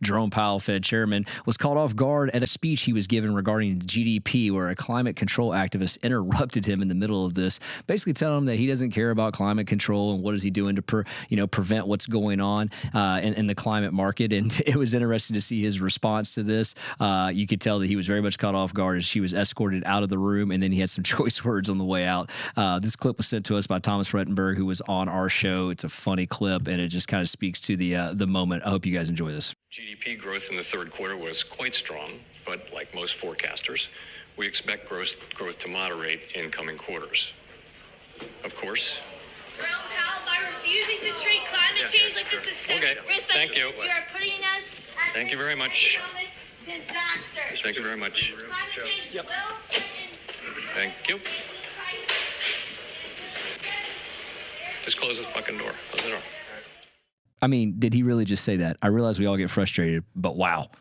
Jerome Powell, Fed chairman, was caught off guard at a speech he was given regarding GDP, where a climate control activist interrupted him in the middle of this, basically telling him that he doesn't care about climate control and what is he doing to prevent what's going on in the climate market. And it was interesting to see his response to this. You could tell that he was very much caught off guard as she was escorted out of the room, and then he had some choice words on the way out. This clip was sent to us by Thomas Rettenberg, who was on our show. It's a funny clip, and it just kind of speaks to the moment. I hope you guys enjoy this. GDP growth in the third quarter was quite strong, but like most forecasters, we expect growth to moderate in coming quarters. Of course. Jerome Powell, by refusing to treat climate change like a systemic risk, thank you. You are putting us at Thank you risk very of much. economic disaster. Thank you very much. Climate change will threaten. Thank you. Just close the fucking door. Close the door. I mean, did he really just say that? I realize we all get frustrated, but wow.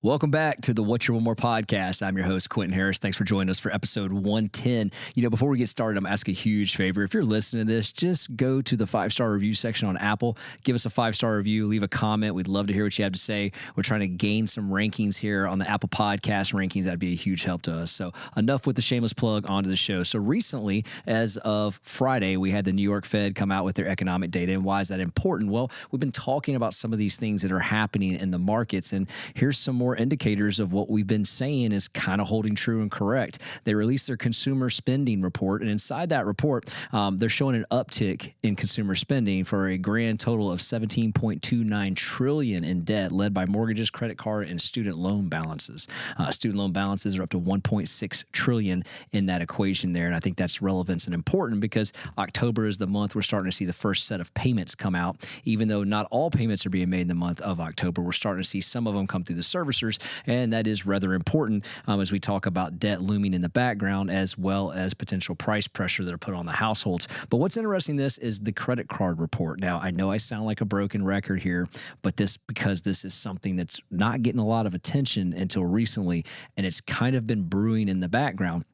Welcome back to the What You Want More podcast. I'm your host, Quinton Harris. Thanks for joining us for episode 110. Before we get started, I'm asking a huge favor. If you're listening to this, just go to the 5-star review section on Apple. Give us a 5-star review. Leave a comment. We'd love to hear what you have to say. We're trying to gain some rankings here on the Apple Podcast rankings. That'd be a huge help to us. So enough with the shameless plug, onto the show. So recently, as of Friday, we had the New York Fed come out with their economic data. And why is that important? Well, we've been talking about some of these things that are happening in the markets. And here's some more indicators of what we've been saying is kind of holding true and correct. They released their consumer spending report, and inside that report, they're showing an uptick in consumer spending for a grand total of $17.29 trillion in debt, led by mortgages, credit card, and student loan balances. Student loan balances are up to $1.6 trillion in that equation there, and I think that's relevant and important because October is the month we're starting to see the first set of payments come out. Even though not all payments are being made in the month of October, we're starting to see some of them come through the servicers. And that is rather important as we talk about debt looming in the background, as well as potential price pressure that are put on the households. But what's interesting this is the credit card report. Now, I know I sound like a broken record here, but because this is something that's not getting a lot of attention until recently, and it's kind of been brewing in the background.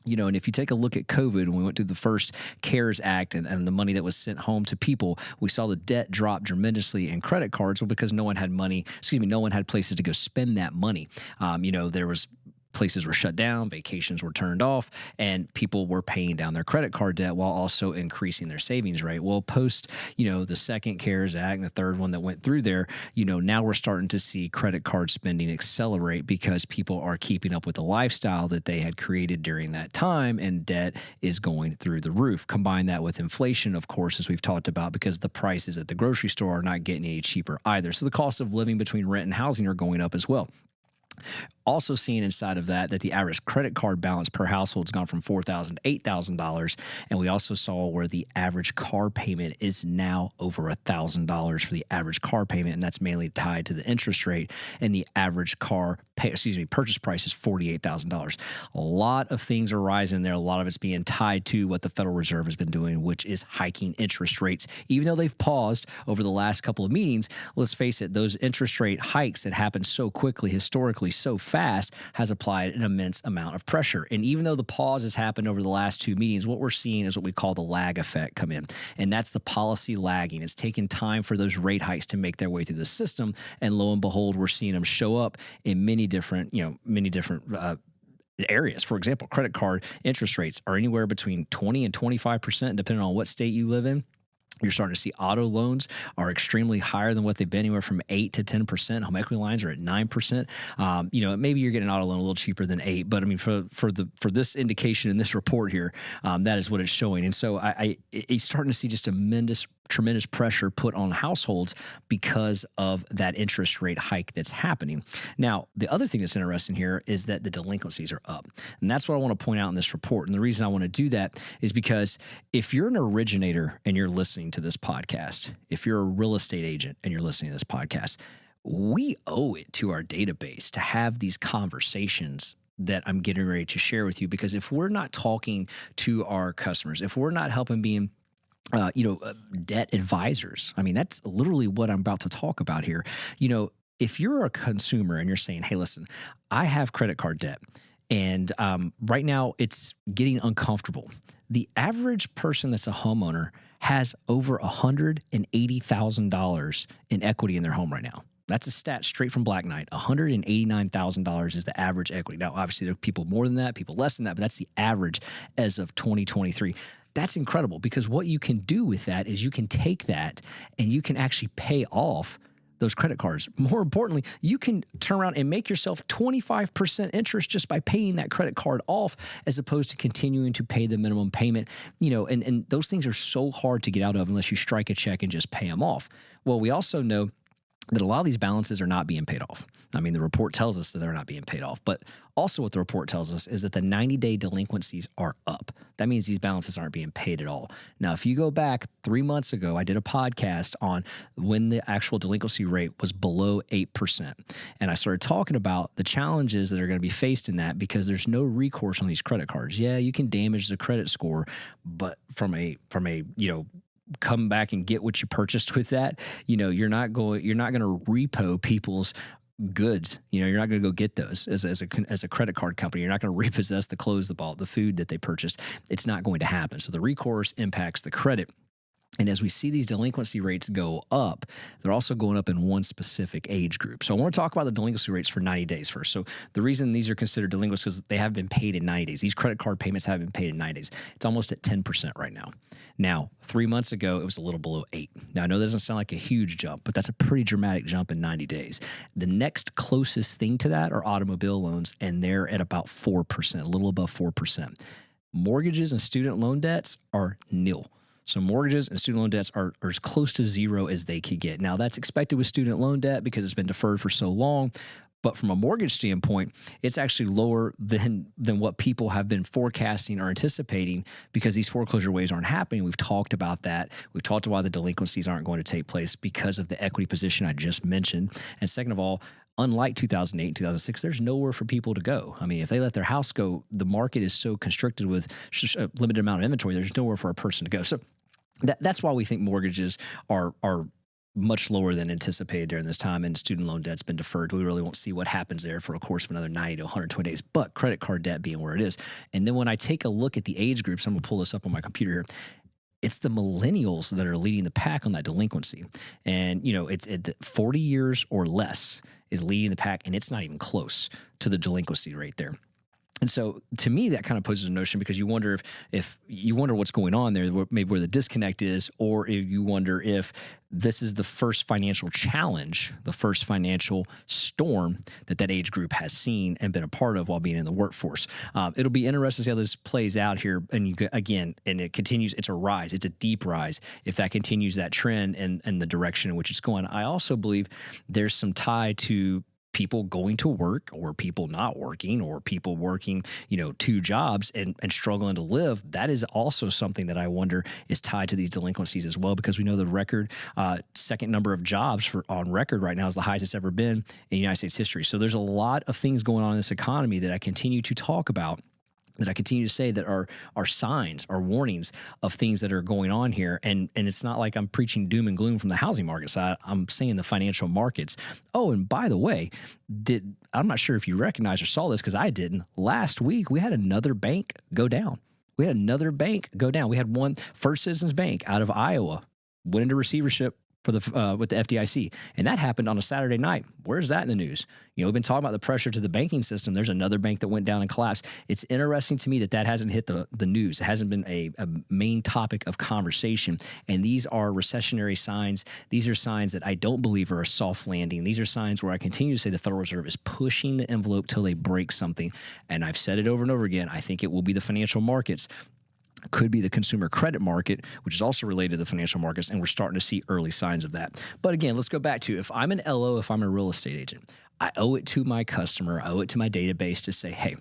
And if you take a look at COVID, when we went through the first CARES Act and the money that was sent home to people, we saw the debt drop tremendously in credit cards because no one had no one had places to go spend that money. There was places were shut down, vacations were turned off, and people were paying down their credit card debt while also increasing their savings rate. Well, post, the second CARES Act and the third one that went through there, now we're starting to see credit card spending accelerate because people are keeping up with the lifestyle that they had created during that time, and debt is going through the roof. Combine that with inflation, of course, as we've talked about, because the prices at the grocery store are not getting any cheaper either. So the cost of living between rent and housing are going up as well. Also seeing inside of that the average credit card balance per household has gone from $4,000 to $8,000. And we also saw where the average car payment is now over $1,000 for the average car payment. And that's mainly tied to the interest rate. And the average purchase price is $48,000. A lot of things are rising there. A lot of it's being tied to what the Federal Reserve has been doing, which is hiking interest rates. Even though they've paused over the last couple of meetings, let's face it, those interest rate hikes that happened so quickly, historically, so fast, has applied an immense amount of pressure. And even though the pause has happened over the last two meetings, what we're seeing is what we call the lag effect come in. And that's the policy lagging. It's taking time for those rate hikes to make their way through the system. And lo and behold, we're seeing them show up in many different areas. For example, credit card interest rates are anywhere between 20 and 25%, depending on what state you live in. You're starting to see auto loans are extremely higher than what they've been, anywhere from 8 to 10%. Home equity lines are at 9%. Maybe you're getting an auto loan a little cheaper than 8, but I mean, for this indication in this report here, that is what it's showing. And so it's starting to see just tremendous pressure put on households because of that interest rate hike that's happening. Now, the other thing that's interesting here is that the delinquencies are up. And that's what I want to point out in this report. And the reason I want to do that is because if you're an originator and you're listening to this podcast, if you're a real estate agent and you're listening to this podcast, we owe it to our database to have these conversations that I'm getting ready to share with you. Because if we're not talking to our customers, if we're not helping being debt advisors. I mean, that's literally what I'm about to talk about here. If you're a consumer and you're saying, hey, listen, I have credit card debt and right now it's getting uncomfortable. The average person that's a homeowner has over $180,000 in equity in their home right now. That's a stat straight from Black Knight. $189,000 is the average equity. Now, obviously, there are people more than that, people less than that, but that's the average as of 2023. That's incredible, because what you can do with that is you can take that and you can actually pay off those credit cards. More importantly, you can turn around and make yourself 25% interest just by paying that credit card off, as opposed to continuing to pay the minimum payment. And those things are so hard to get out of unless you strike a check and just pay them off. Well, we also know that a lot of these balances are not being paid off. I mean, the report tells us that they're not being paid off, but also what the report tells us is that the 90-day delinquencies are up. That means these balances aren't being paid at all. Now, if you go back 3 months ago, I did a podcast on when the actual delinquency rate was below 8%. And I started talking about the challenges that are going to be faced in that, because there's no recourse on these credit cards. Yeah, you can damage the credit score, but from a come back and get what you purchased with that, you're not going to repo people's goods. You're not going to go get those as a credit card company. You're not going to repossess the clothes, the food that they purchased. It's not going to happen. So the recourse impacts the credit. And as we see these delinquency rates go up, they're also going up in one specific age group. So I want to talk about the delinquency rates for 90 days first. So the reason these are considered delinquent is because they have been paid in 90 days. These credit card payments have been paid in 90 days. It's almost at 10% right now. Now, 3 months ago, it was a little below 8. Now, I know that doesn't sound like a huge jump, but that's a pretty dramatic jump in 90 days. The next closest thing to that are automobile loans, and they're at about 4%, a little above 4%. Mortgages and student loan debts are nil. So mortgages and student loan debts are as close to zero as they could get. Now, that's expected with student loan debt because it's been deferred for so long. But from a mortgage standpoint, it's actually lower than what people have been forecasting or anticipating, because these foreclosure waves aren't happening. We've talked about that. We've talked about why the delinquencies aren't going to take place because of the equity position I just mentioned. And second of all, unlike 2008 and 2006, there's nowhere for people to go. I mean, if they let their house go, the market is so constricted with a limited amount of inventory, there's nowhere for a person to go. So that's why we think mortgages are much lower than anticipated during this time, and student loan debt's been deferred. We really won't see what happens there for a course of another 90 to 120 days, but credit card debt being where it is. And then when I take a look at the age groups, I'm going to pull this up on my computer here. It's the millennials that are leading the pack on that delinquency. And, it's at 40 years or less is leading the pack, and it's not even close to the delinquency rate there. And so to me, that kind of poses a notion, because you wonder if you wonder what's going on there, maybe where the disconnect is, or if you wonder if this is the first financial challenge, the first financial storm that age group has seen and been a part of while being in the workforce. It'll be interesting to see how this plays out here. And and it continues, it's a rise, it's a deep rise. If that continues that trend and the direction in which it's going, I also believe there's some tie to people going to work, or people not working, or people working, 2 jobs and struggling to live. That is also something that I wonder is tied to these delinquencies as well, because we know the record second number of jobs on record right now is the highest it's ever been in United States history. So there's a lot of things going on in this economy that I continue to talk about, that I continue to say that are signs, are warnings of things that are going on here. And it's not like I'm preaching doom and gloom from the housing market side. I'm saying the financial markets. Oh, and by the way, I'm not sure if you recognize or saw this, because I didn't. Last week, we had another bank go down. We had one, First Citizens Bank out of Iowa, went into receivership with the FDIC. And that happened on a Saturday night. Where's that in the news? We've been talking about the pressure to the banking system. There's another bank that went down and collapsed. It's interesting to me that hasn't hit the news. It hasn't been a main topic of conversation. And these are recessionary signs. These are signs that I don't believe are a soft landing. These are signs where I continue to say the Federal Reserve is pushing the envelope till they break something. And I've said it over and over again. I think it will be the financial markets. Could be the consumer credit market, which is also related to the financial markets, and we're starting to see early signs of that. But again, let's go back to, if I'm an LO, if I'm a real estate agent, I owe it to my customer, I owe it to my database to say, hey,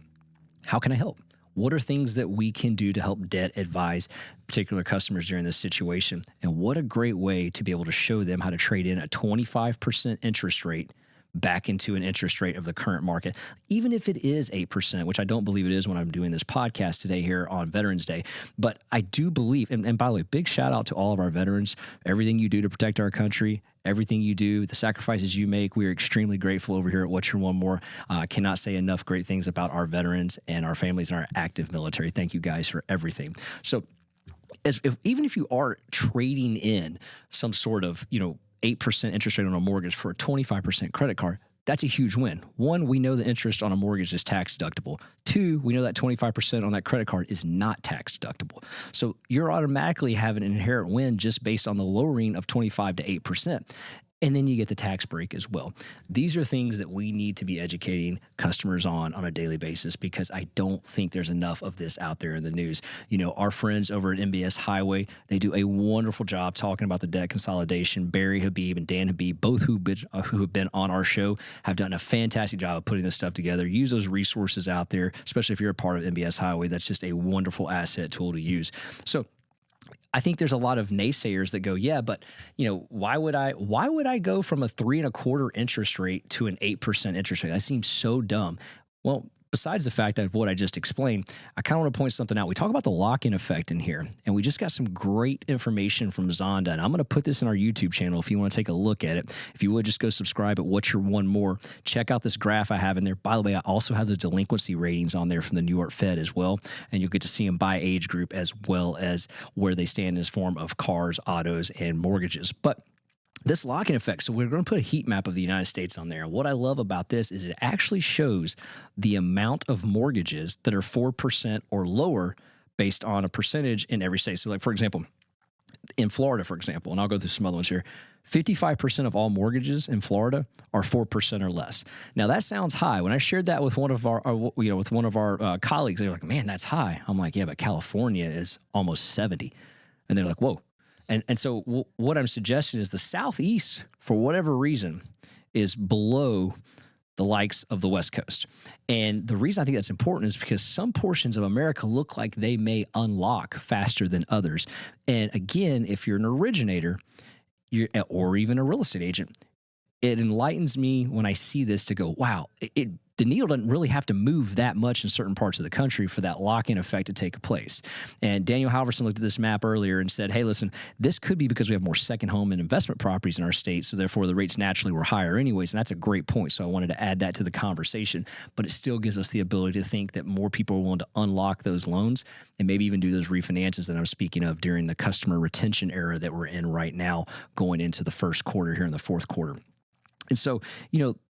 how can I help? What are things that we can do to help debt advise particular customers during this situation? And what a great way to be able to show them how to trade in a 25% interest rate back into an interest rate of the current market, even if it is 8%, which I don't believe it is when I'm doing this podcast today here on Veterans Day. But I do believe, and by the way, big shout out to all of our veterans, everything you do to protect our country, everything you do, the sacrifices you make. We are extremely grateful over here at What's Your One More. I cannot say enough great things about our veterans and our families and our active military. Thank you guys for everything. So even if you are trading in some sort of, 8% interest rate on a mortgage for a 25% credit card, that's a huge win. One, we know the interest on a mortgage is tax deductible. Two, we know that 25% on that credit card is not tax deductible. So you're automatically having an inherent win just based on the lowering of 25 to 8%. And then you get the tax break as well. These are things that we need to be educating customers on a daily basis, because I don't think there's enough of this out there in the news. Our friends over at MBS Highway, they do a wonderful job talking about the debt consolidation. Barry Habib and Dan Habib, both who have been on our show, have done a fantastic job of putting this stuff together. Use those resources out there, especially if you're a part of MBS Highway. That's just a wonderful asset tool to use. So I think there's a lot of naysayers that go, yeah, but why would I go from a 3.25% interest rate to an 8% interest rate? That seems so dumb. Well, besides the fact of what I just explained, I kind of want to point something out. We talk about the lock-in effect in here, and we just got some great information from Zonda, and I'm going to put this in our YouTube channel if you want to take a look at it. If you would, just go subscribe at What's Your One More. Check out this graph I have in there. By the way, I also have the delinquency ratings on there from the New York Fed as well, and you'll get to see them by age group as well as where they stand in this form of cars, autos, and mortgages. But this lock-in effect, so we're going to put a heat map of the United States on there. And what I love about this is it actually shows the amount of mortgages that are 4% or lower based on a percentage in every state. So like, for example, in Florida, for example, and I'll go through some other ones here, 55% of all mortgages in Florida are 4% or less. Now that sounds high. When I shared that with one of our colleagues, they were like, "Man, that's high." I'm like, "Yeah, but California is almost 70." And they're like, "Whoa." And so what I'm suggesting is the Southeast, for whatever reason, is below the likes of the West Coast. And the reason I think that's important is because some portions of America look like they may unlock faster than others. And again, if you're an originator or even a real estate agent, it enlightens me when I see this to go, wow, the needle doesn't really have to move that much in certain parts of the country for that lock-in effect to take place. And Daniel Halverson looked at this map earlier and said, hey, listen, this could be because we have more second home and investment properties in our state, so therefore the rates naturally were higher anyways, and that's a great point. So I wanted to add that to the conversation, but it still gives us the ability to think that more people are willing to unlock those loans and maybe even do those refinances that I'm speaking of during the customer retention era that we're in right now, going into the first quarter here in the fourth quarter. And so,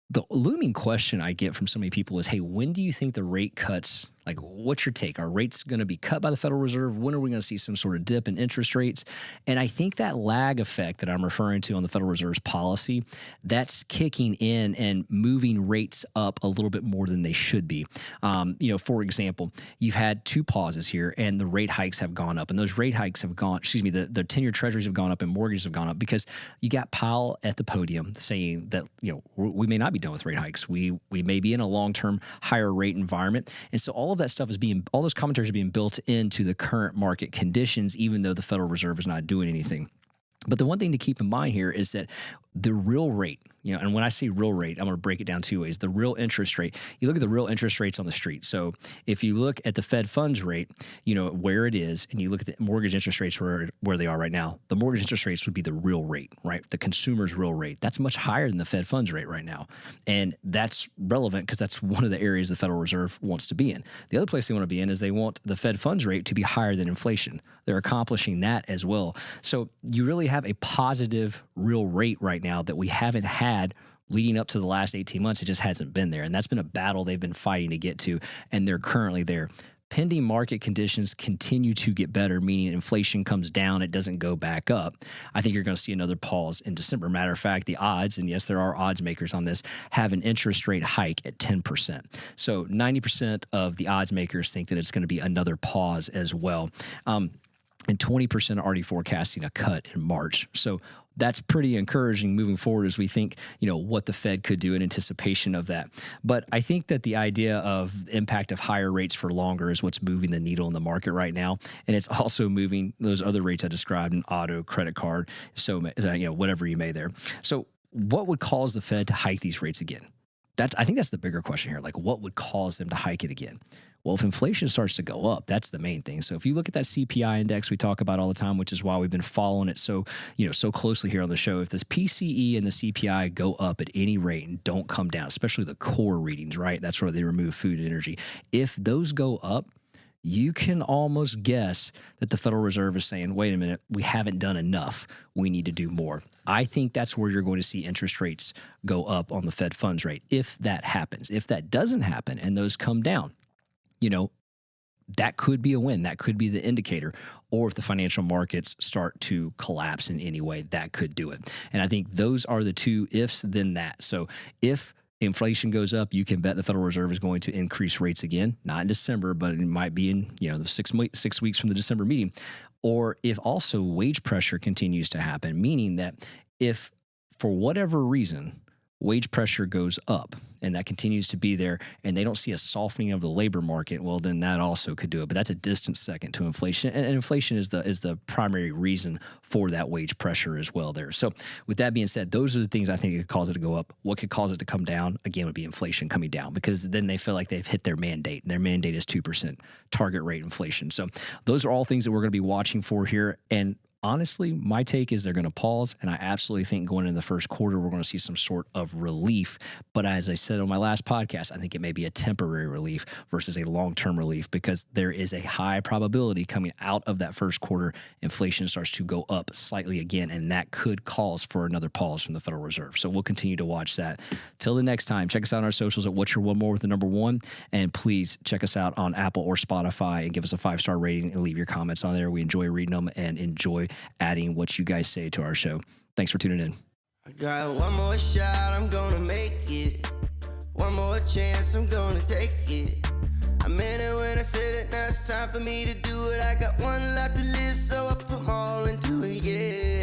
the looming question I get from so many people is, hey, when do you think the rate cuts, like what's your take? Are rates going to be cut by the Federal Reserve? When are we going to see some sort of dip in interest rates? And I think that lag effect that I'm referring to on the Federal Reserve's policy, that's kicking in and moving rates up a little bit more than they should be. For example, you've had two pauses here and the rate hikes have gone up, and those rate hikes have gone, the 10-year treasuries have gone up and mortgages have gone up because you got Powell at the podium saying that, we may not be done with rate hikes. We may be in a long-term higher rate environment. And so all of that stuff all those commentaries are being built into the current market conditions, even though the Federal Reserve is not doing anything. But the one thing to keep in mind here is that the real rate, and when I say real rate, I'm going to break it down two ways. The real interest rate, you look at the real interest rates on the street. So if you look at the Fed funds rate, where it is, and you look at the mortgage interest rates where they are right now, the mortgage interest rates would be the real rate, right? The consumer's real rate. That's much higher than the Fed funds rate right now. And that's relevant because that's one of the areas the Federal Reserve wants to be in. The other place they want to be in is they want the Fed funds rate to be higher than inflation. They're accomplishing that as well. So you really have a positive real rate right now that we haven't had leading up to the last 18 months. It just hasn't been there. And that's been a battle they've been fighting to get to, and they're currently there. Pending market conditions continue to get better, meaning inflation comes down, it doesn't go back up. I think you're going to see another pause in December. Matter of fact, the odds, and yes, there are odds makers on this, have an interest rate hike at 10%. So 90% of the odds makers think that it's going to be another pause as well. And 20% are already forecasting a cut in March. So that's pretty encouraging moving forward as we think, what the Fed could do in anticipation of that. But I think that the idea of the impact of higher rates for longer is what's moving the needle in the market right now. And it's also moving those other rates I described in auto, credit card, so, whatever you may there. So what would cause the Fed to hike these rates again? I think that's the bigger question here. Like, what would cause them to hike it again? Well, if inflation starts to go up, that's the main thing. So if you look at that CPI index we talk about all the time, which is why we've been following it so closely here on the show, if this PCE and the CPI go up at any rate and don't come down, especially the core readings, right? That's where they remove food and energy. If those go up, you can almost guess that the Federal Reserve is saying, wait a minute, we haven't done enough. We need to do more. I think that's where you're going to see interest rates go up on the Fed funds rate if that happens. If that doesn't happen and those come down, that could be a win. That could be the indicator. Or if the financial markets start to collapse in any way, that could do it. And I think those are the two ifs, then that. So if inflation goes up, you can bet the Federal Reserve is going to increase rates again, not in December, but it might be in the 6 weeks from the December meeting. Or if also wage pressure continues to happen, meaning that if for whatever reason wage pressure goes up and that continues to be there and they don't see a softening of the labor market, well, then that also could do it. But that's a distant second to inflation. And inflation is the primary reason for that wage pressure as well there. So with that being said, those are the things I think could cause it to go up. What could cause it to come down, again, would be inflation coming down, because then they feel like they've hit their mandate. And their mandate is 2% target rate inflation. So those are all things that we're going to be watching for here. And honestly, my take is they're going to pause, and I absolutely think going into the first quarter, we're going to see some sort of relief. But as I said on my last podcast, I think it may be a temporary relief versus a long-term relief, because there is a high probability coming out of that first quarter, inflation starts to go up slightly again, and that could cause for another pause from the Federal Reserve. So we'll continue to watch that. Till the next time, check us out on our socials at What's Your One More with the number 1, and please check us out on Apple or Spotify and give us a 5-star rating and leave your comments on there. We enjoy reading them and enjoy adding what you guys say to our show. Thanks for tuning in. I got one more shot, I'm gonna make it. One more chance, I'm gonna take it. I meant it when I said it, now it's time for me to do it. I got one life to live, so I put my all into it, yeah.